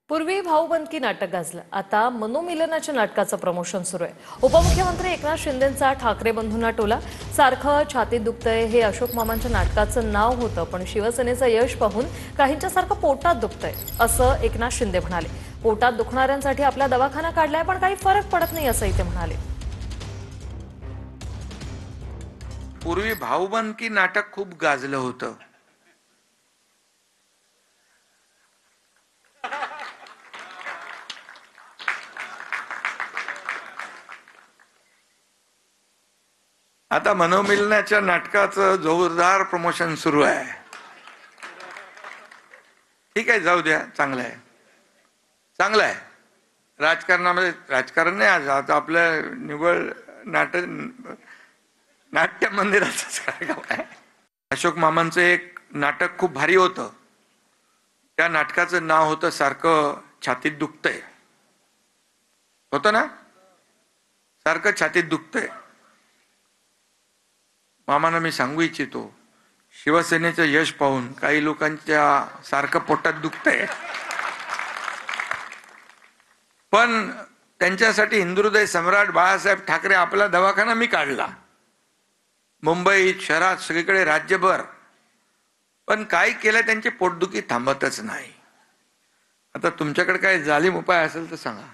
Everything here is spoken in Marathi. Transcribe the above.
पूर्वी भाऊबंदकी नाटक गाजलं. आता मनोमिलनाच्या नाटकाचं प्रमोशन सुरू आहे. उपमुख्यमंत्री एकनाथ शिंदेंचा ठाकरे बंधूंना टोला. सारखं छातीत दुखतंय हे अशोक मामांच्या नाटकाचं नाव होतं, पण शिवसेनेचं यश पाहून काहींच्या सारखं पोटात दुखतंय असं एकनाथ शिंदे म्हणाले. पोटात दुखणाऱ्यांसाठी आपला दवाखाना काढलाय, पण काही फरक पडत नाही असंही ते म्हणाले. पूर्वी भाऊबंदकी नाटक खूप गाजलं होतं. आता मनोमिलनाच्या नाटकाचं जोरदार प्रमोशन सुरू आहे. ठीक आहे, जाऊ द्या, चांगलं आहे, चांगलं आहे. राजकारणामध्ये राजकारण नाही, आज आता आपलं निव्वळ नाट्य मंदिराचंच कार्यक्रम आहे. अशोक मामांचं एक नाटक खूप भारी होतं. त्या नाटकाचं नाव होतं सारखं छातीत दुखतंय. होतं ना, सारखं छातीत दुखतंय. मामांना मी सांगू इच्छितो, शिवसेनेचं यश पाहून काही लोकांच्या सारखं पोटात दुखतंय, पण त्यांच्यासाठी हिंदुहृदय सम्राट बाळासाहेब ठाकरे आपला दवाखाना मी काढला, मुंबईत, शहरात, सगळीकडे, राज्यभर. पण काय केलं, त्यांची पोटदुखी थांबतच नाही. आता तुमच्याकडे काय जालीम उपाय असेल तर सांगा.